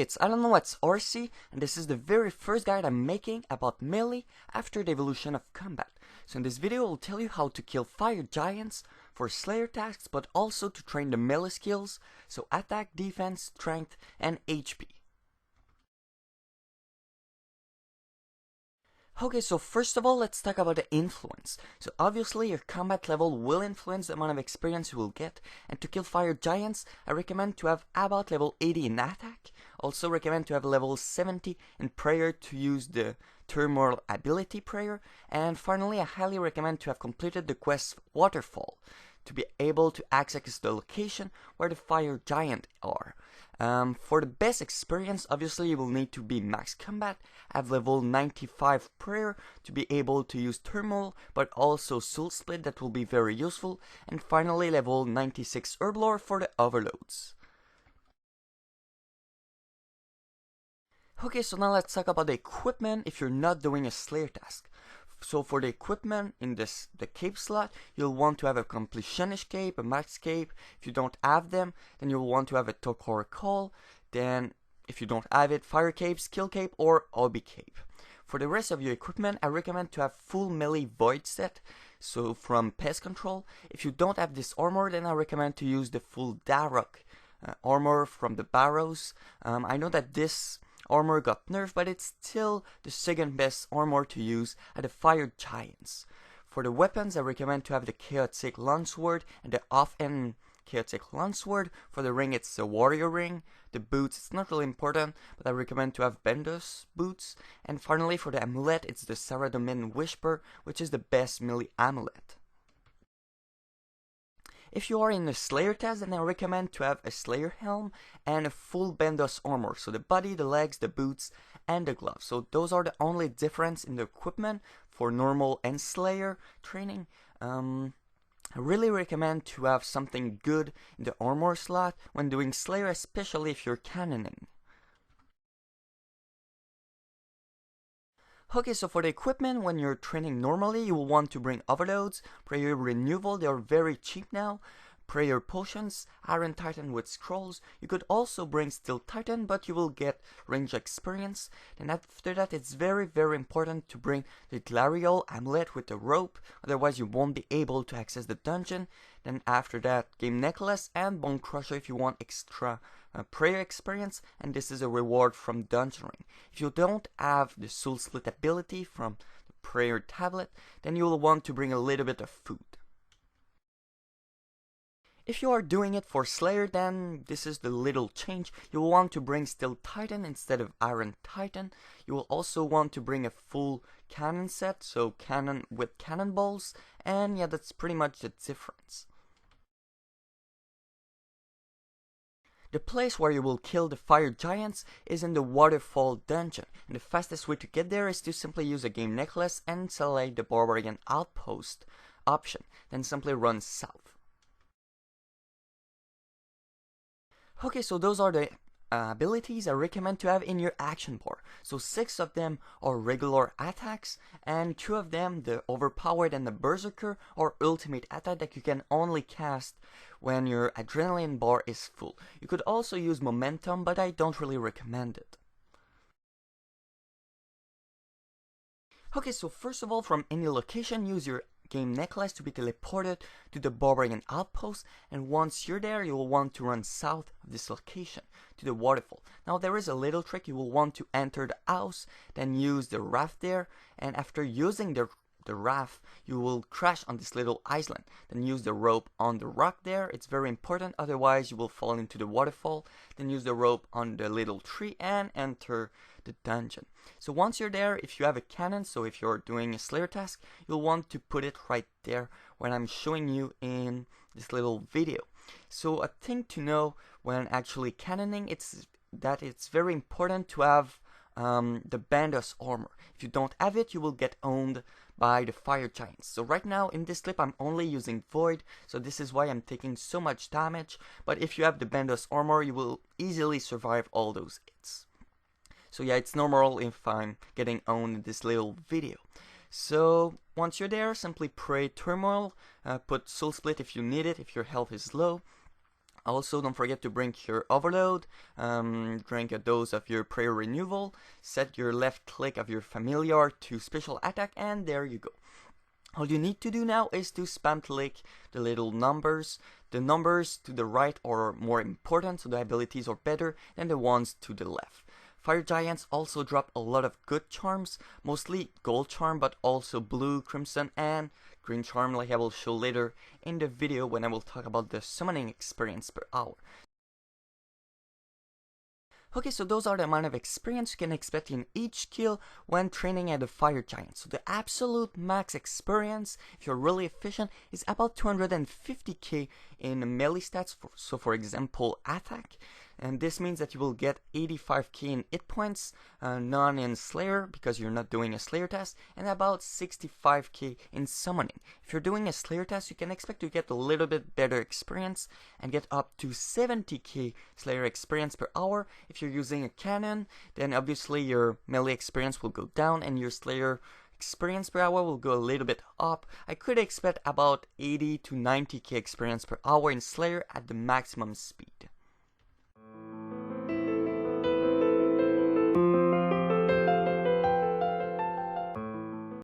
it's IdkWhatsRc, and this is the very first guide I'm making about melee after the evolution of combat. So in this video I'll tell you how to kill fire giants for slayer tasks, but also to train the melee skills, so attack, defense, strength, and HP. Okay, so first of all, let's talk about the influence. So obviously your combat level will influence the amount of experience you will get, and to kill fire giants, I recommend to have about level 80 in attack. Also recommend to have level 70 in prayer to use the turmoil ability prayer, and finally I highly recommend to have completed the quest waterfall to be able to access the location where the fire giant are. For the best experience, obviously you will need to be max combat, have level 95 prayer to be able to use turmoil, but also soul split, that will be very useful, and finally level 96 herblore for the overloads. Okay, so now let's talk about the equipment if you're not doing a slayer task. So for the equipment in the cape slot, you'll want to have a completionist cape, a max cape. If you don't have them, then you'll want to have a Tokor call. Then if you don't have it, fire cape, skill cape, or hobby cape. For the rest of your equipment, I recommend to have full melee void set, so from pest control. If you don't have this armor, then I recommend to use the full Darok armor from the Barrows. I know that this armor got nerfed, but it's still the second best armor to use at the fire giants. For the weapons, I recommend to have the chaotic longsword and the off-end chaotic longsword. For the ring, it's the warrior ring. The boots, it's not really important, but I recommend to have Bendos boots. And finally, for the amulet, it's the Saradomin Whisper, which is the best melee amulet. If you are in a Slayer task, then I recommend to have a Slayer helm and a full Bendos armor. So the body, the legs, the boots, and the gloves. So those are the only difference in the equipment for normal and Slayer training. I really recommend to have something good in the armor slot when doing Slayer, especially if you're cannoning. Okay, so for the equipment, when you're training normally, you will want to bring overloads, prayer renewal, they are very cheap now, prayer potions, iron titan with scrolls. You could also bring steel titan, but you will get range experience. Then after that, it's very important to bring the glariol amulet with the rope, otherwise you won't be able to access the dungeon. Then after that, game necklace and bone crusher if you want extra prayer experience, and this is a reward from dungeon ring. If you don't have the soul split ability from the prayer tablet, then you will want to bring a little bit of food. If you are doing it for Slayer, then this is the little change. You will want to bring Steel Titan instead of Iron Titan. You will also want to bring a full cannon set, so cannon with cannonballs, and yeah, that's pretty much the difference. The place where you will kill the fire giants is in the waterfall dungeon, and the fastest way to get there is to simply use a game necklace and select the barbarian outpost option, then simply run south. Okay, so those are the abilities I recommend to have in your action bar. So 6 of them are regular attacks, and 2 of them, the overpowered and the berserker, are ultimate attack that you can only cast when your adrenaline bar is full. You could also use momentum, but I don't really recommend it. Okay, so first of all, from any location, use your game necklace to be teleported to the barbarian outpost, and once you're there, you will want to run south of this location to the waterfall. Now there is a little trick. You will want to enter the house, then use the raft there, and after using the raft, you will crash on this little island. Then use the rope on the rock there. It's very important, otherwise you will fall into the waterfall. Then use the rope on the little tree and enter the dungeon. So once you're there, if you have a cannon, so if you're doing a Slayer task, you'll want to put it right there when I'm showing you in this little video. So a thing to know when actually cannoning, it's very important to have the Bendos armor. If you don't have it, you will get owned by the fire giants. So right now in this clip I'm only using void, so this is why I'm taking so much damage, but if you have the Bendos armor, you will easily survive all those hits. So yeah, it's normal if I'm getting owned in this little video. So once you're there, simply pray turmoil, put soul split if you need it, if your health is low. Also, don't forget to bring your overload, drink a dose of your prayer renewal, set your left click of your familiar to special attack, and there you go. All you need to do now is to spam click the little numbers. The numbers to the right are more important, so the abilities are better than the ones to the left. Fire Giants also drop a lot of good charms, mostly gold charm, but also blue, crimson, and green charm, like I will show later in the video when I will talk about the summoning experience per hour. Okay, so those are the amount of experience you can expect in each kill when training at the Fire Giant. So the absolute max experience, if you're really efficient, is about 250k in melee stats, so for example attack. And this means that you will get 85k in hit points, none in Slayer because you're not doing a Slayer test, and about 65k in summoning. If you're doing a Slayer test, you can expect to get a little bit better experience and get up to 70k Slayer experience per hour. If you're using a cannon, then obviously your melee experience will go down and your Slayer experience per hour will go a little bit up. I could expect about 80 to 90k experience per hour in Slayer at the maximum speed.